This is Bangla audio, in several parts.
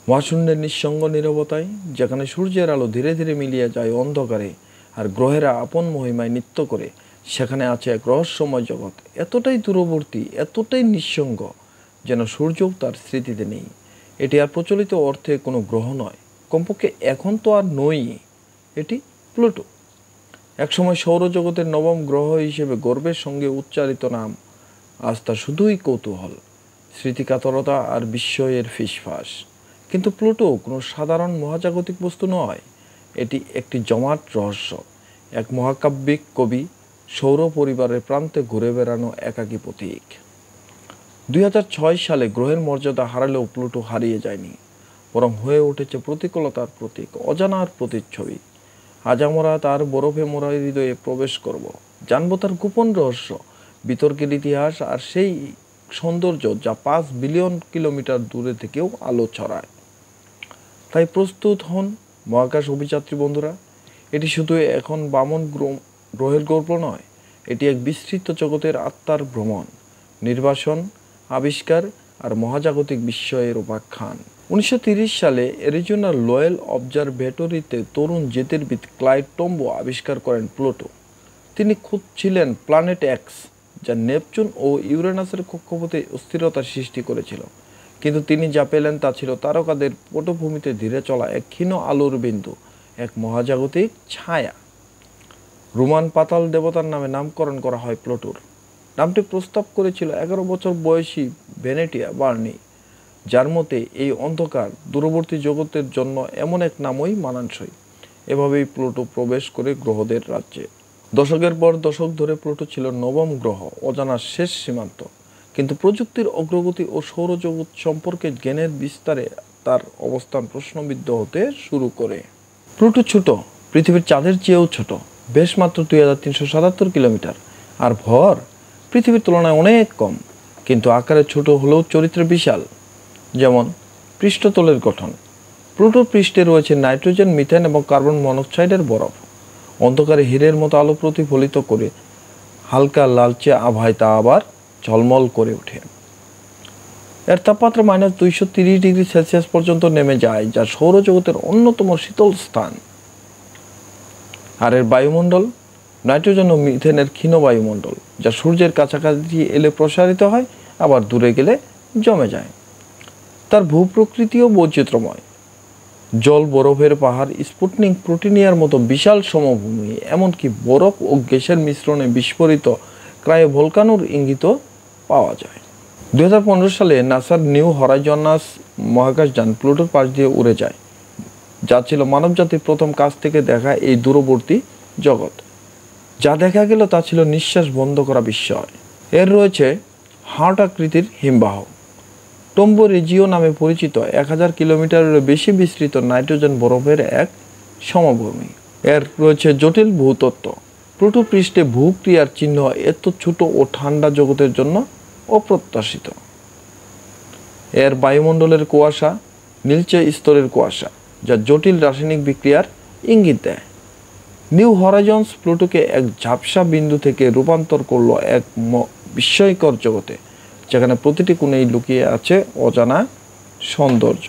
মহাশূন্যের নিঃসঙ্গ নীরবতায়, যেখানে সূর্যের আলো ধীরে ধীরে মিলিয়ে যায় অন্ধকারে আর গ্রহেরা আপন মহিমায় নৃত্য করে, সেখানে আছে এক রহস্যময় জগৎ, এতটাই দূরবর্তী, এতটাই নিঃসঙ্গ, যেন সূর্যও তার স্মৃতিতে নেই। এটি আর প্রচলিত অর্থে কোনো গ্রহ নয়, কমপক্ষে এখন তো আর নই। এটি প্লুটো। একসময় সৌরজগতের নবম গ্রহ হিসেবে গর্বের সঙ্গে উচ্চারিত নাম, আজ তা শুধুই কৌতূহল, স্মৃতিকাতরতা আর বিস্ময়ের ফিসফাস। কিন্তু প্লুটো কোনো সাধারণ মহাজাগতিক বস্তু নয়, এটি একটি জমাট রহস্য, এক মহাকাব্যিক কবি, সৌর পরিবারের প্রান্তে ঘুরে বেড়ানো একাকী প্রতীক। 2006 সালে গ্রহের মর্যাদা হারালেও প্লুটো হারিয়ে যায়নি, বরং হয়ে উঠেছে প্রতিকূলতার প্রতীক, অজানার প্রতিচ্ছবি। আজ আমরা তার বরফে মোড়া হৃদয়ে প্রবেশ করব, জানব তার গোপন রহস্য, বিতর্কের ইতিহাস আর সেই সৌন্দর্য যা 5 বিলিয়ন কিলোমিটার দূরে থেকেও আলো ছড়ায়। তাই প্রস্তুত হন মহাকাশ অভিযাত্রী বন্ধুরা। এটি শুধু এখন বামন গ্রহের গল্প নয়, এটি এক বিস্তৃত জগতের আত্মার ভ্রমণ, নির্বাসন, আবিষ্কার আর মহাজাগতিক বিস্ময়ের উপাখ্যান। 1930 সালে অ্যারিজোনার লোয়েল অবজারভেটরিতে তরুণ জ্যোতির্বিদ ক্লাইড টম্বো আবিষ্কার করেন প্লুটো। তিনি খুঁজছিলেন প্ল্যানেট এক্স, যা নেপচুন ও ইউরেনাসের কক্ষপথে অস্থিরতার সৃষ্টি করেছিল। কিন্তু তিনি যা পেলেন তা ছিল তারকাদের পটভূমিতে ধীরে চলা এক ক্ষীণ আলোর বিন্দু, এক মহাজাগতিক ছায়া। রোমান পাতাল দেবতার নামে নামকরণ করা হয় প্লুটোর। নামটি প্রস্তাব করেছিল 11 বছর বয়সী ভেনেটিয়া বার্নি, যার মতে এই অন্ধকার দূরবর্তী জগতের জন্য এমন এক নামই মানানসই। এভাবেই প্লুটো প্রবেশ করে গ্রহদের রাজ্যে। দশকের পর দশক ধরে প্লুটো ছিল নবম গ্রহ, অজানার শেষ সীমান্ত। কিন্তু প্রযুক্তির অগ্রগতি ও সৌরজগৎ সম্পর্কে জ্ঞানের বিস্তারে তার অবস্থান প্রশ্নবিদ্ধ হতে শুরু করে। প্লুটো ছোট, পৃথিবীর চাঁদের চেয়েও ছোট, বেশ মাত্র 2377 কিলোমিটার, আর ভর পৃথিবীর তুলনায় অনেক কম। কিন্তু আকারে ছোট হলেও চরিত্রে বিশাল। যেমন পৃষ্ঠতলের গঠন, প্লুটোর পৃষ্ঠে রয়েছে নাইট্রোজেন, মিথেন এবং কার্বন মনোক্সাইডের বরফ। অন্ধকারে হীরের মতো আলো প্রতিফলিত করে হালকা লালচে আভায় তা আবার ঝলমল করে ওঠে। এর তাপমাত্রা -230 ডিগ্রি সেলসিয়াস পর্যন্ত নেমে যায়, যা সৌরজগতের অন্যতম শীতল স্থান। আর এর বায়ুমণ্ডল, নাইট্রোজেন ও মিথেনের ক্ষীণ বায়ুমণ্ডল, যা সূর্যের কাছাকাছি এলে প্রসারিত হয়, আবার দূরে গেলে জমে যায়। তার ভূপ্রকৃতিও বৈচিত্র্যময়, জল, বরফের পাহাড়, স্পুটনিক প্রোটিনিয়ার মতো বিশাল সমভূমি, এমনকি বরফ ও গ্যাসের মিশ্রণে বিস্ফোরিত ক্রায়োভলকানোর ইঙ্গিতও পাওয়া যায়। 2015 সালে নাসার নিউ হরাইজনাস মহাকাশযান প্লুটোর পাশ দিয়ে উড়ে যায়, যা ছিল মানবজাতির প্রথম কাছ থেকে দেখা এই দূরবর্তী জগৎ। যা দেখা গেল তা ছিল নিঃশ্বাস বন্ধ করা বিস্ময়। এর রয়েছে হার্ট আকৃতির হিমবাহ, টম্বো রেজিও নামে পরিচিত 1000 কিলোমিটারেরও বেশি বিস্তৃত নাইট্রোজেন বরফের এক সমভূমি। এর রয়েছে জটিল ভূতত্ত্ব, প্লুটো পৃষ্ঠে ভূক্রিয়ার চিহ্ন এত ছোট ও ঠান্ডা জগতের জন্য অপ্রত্যাশিত। এর বায়ুমণ্ডলের কুয়াশা নীলচে স্তরের কুয়াশা, যা জটিল রাসায়নিক বিক্রিয়ার ইঙ্গিত দেয়। নিউ হরাইজন্স প্লুটোকে এক ঝাপসা বিন্দু থেকে রূপান্তর করলো এক বিস্ময়কর জগতে, যেখানে প্রতিটি কোণেই লুকিয়ে আছে অজানা সৌন্দর্য।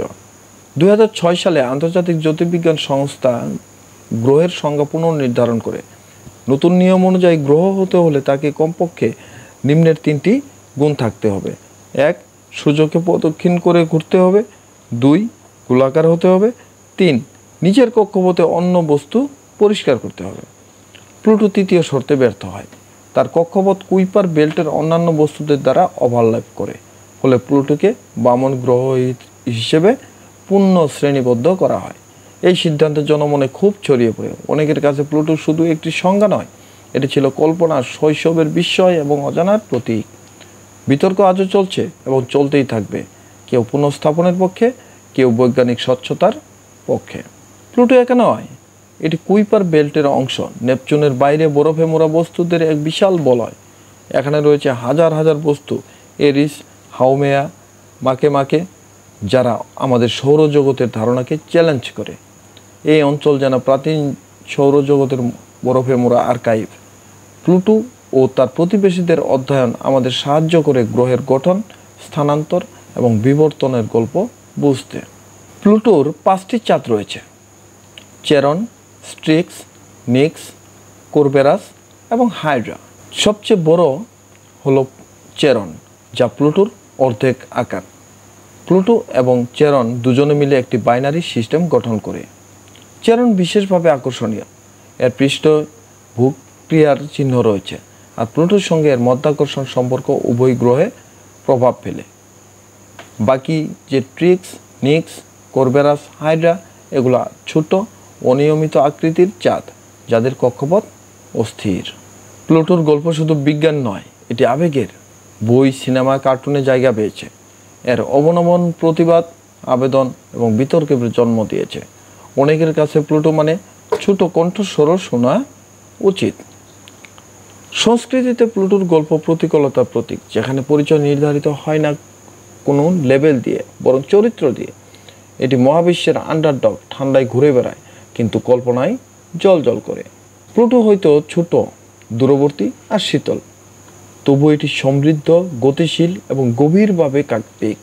2006 সালে আন্তর্জাতিক জ্যোতির্বিজ্ঞান সংস্থা গ্রহের সংজ্ঞা পুনর্নির্ধারণ করে। নতুন নিয়ম অনুযায়ী গ্রহ হতে হলে তাকে কমপক্ষে নিম্নের 3টি গুণ থাকতে হবে। 1. সূর্যকে প্রদক্ষিণ করে ঘুরতে হবে। 2. গোলাকার হতে হবে। 3. নিচের কক্ষপথে অন্য বস্তু পরিষ্কার করতে হবে। প্লুটো তৃতীয় শর্তে ব্যর্থ হয়। তার কক্ষপথ কুইপার বেল্টের অন্যান্য বস্তুদের দ্বারা ওভারল্যাপ করে, ফলে প্লুটোকে বামন গ্রহ হিসেবে পূর্ণ শ্রেণীবদ্ধ করা হয়। এই সিদ্ধান্তের জনমনে খুব ছড়িয়ে পড়ে। অনেকের কাছে প্লুটো শুধু একটি সংজ্ঞা নয়, এটি ছিল কল্পনা, শৈশবের বিস্ময় এবং অজানার প্রতীক। বিতর্ক আজও চলছে এবং চলতেই থাকবে, কেউ পুনঃস্থাপনের পক্ষে, কেউ বৈজ্ঞানিক স্বচ্ছতার পক্ষে। প্লুটো একা নয়, এটি কুইপার বেল্টের অংশ, নেপচুনের বাইরে বরফে মোড়া বস্তুদের এক বিশাল বলয়। এখানে রয়েছে হাজার হাজার বস্তু, এরিস, হাউমেয়া, মাকে, যারা আমাদের সৌরজগতের ধারণাকে চ্যালেঞ্জ করে। এই অঞ্চল যেন প্রাচীন সৌরজগতের বরফে মোড়া আর্কাইভ। প্লুটো ও তার প্রতিবেশীদের অধ্যয়ন আমাদের সাহায্য করে গ্রহের গঠন, স্থানান্তর এবং বিবর্তনের গল্প বুঝতে। প্লুটোর 5টি চাঁদ রয়েছে: চেরন, স্ট্রিক্স, নিক্স, কোরবেরাস এবং হাইড্রা। সবচেয়ে বড় হলো চেরন, যা প্লুটোর অর্ধেক আকার। প্লুটো এবং চেরন দুজনে মিলে একটি বাইনারি সিস্টেম গঠন করে। চেরন বিশেষভাবে আকর্ষণীয়। এর পৃষ্ঠ ভূক্রিয়ার চিহ্ন রয়েছে, আর প্লুটোর সঙ্গে এর মধ্যাকর্ষণ সম্পর্ক উভয় গ্রহে প্রভাব ফেলে। বাকি যে ট্রিক্স, নিক্স, কোরবেরাস, হাইড্রা এগুলা ছোট অনিয়মিত আকৃতির চাঁদ, যাদের কক্ষপথ অস্থির। প্লুটোর গল্প শুধু বিজ্ঞান নয়, এটি আবেগের। বই, সিনেমা, কার্টুনে জায়গা পেয়েছে। এর অবনমন, প্রতিবাদ, আবেদন এবং বিতর্কের জন্ম দিয়েছে। অনেকের কাছে প্লুটো মানে ছোট কণ্ঠস্বরও শোনা উচিত। সংস্কৃতিতে প্লুটোর গল্প প্রতিকূলতার প্রতীক, যেখানে পরিচয় নির্ধারিত হয় না কোনো লেবেল দিয়ে, বরং চরিত্র দিয়ে। এটি মহাবিশ্বের আন্ডারডগ, ঠান্ডায় ঘুরে বেড়ায় কিন্তু কল্পনায় জ্বলজ্বল করে। প্লুটো হয়তো ছোট, দূরবর্তী আর শীতল, তবু এটি সমৃদ্ধ, গতিশীল এবং গভীরভাবে কাল্পনিক।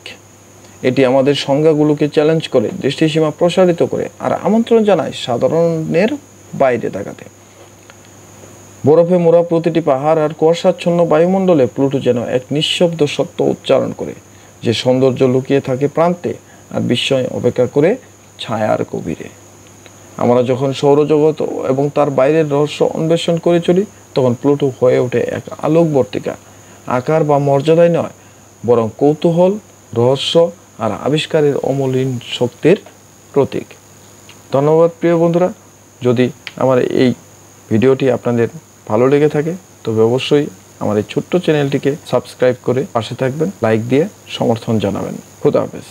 এটি আমাদের সংজ্ঞাগুলোকে চ্যালেঞ্জ করে, দৃষ্টিসীমা প্রসারিত করে, আর আমন্ত্রণ জানায় সাধারণের বাইরে তাকাতে। বরফে মোড়া প্রতিটি পাহাড় আর কুয়াশাচ্ছন্ন বায়ুমণ্ডলে প্লুটো যেন এক নিঃশব্দ সত্য উচ্চারণ করে, যে সৌন্দর্য লুকিয়ে থাকে প্রান্তে আর বিস্ময় অপেক্ষা করে ছায়ার গভীরে। আমরা যখন সৌরজগৎ এবং তার বাইরের রহস্য অন্বেষণ করে চলি, তখন প্লুটো হয়ে ওঠে এক আলোকবর্তিকা, আকার বা মর্যাদায় নয়, বরং কৌতূহল, রহস্য আর আবিষ্কারের অমলিন শক্তির প্রতীক। ধন্যবাদ প্রিয় বন্ধুরা। যদি আমার এই ভিডিওটি আপনাদের ভালো লেগে থাকে, তবে অবশ্যই আমার এই ছোট্ট চ্যানেলটিকে সাবস্ক্রাইব করে পাশে থাকবেন, লাইক দিয়ে সমর্থন জানাবেন। খোদা হাফেজ।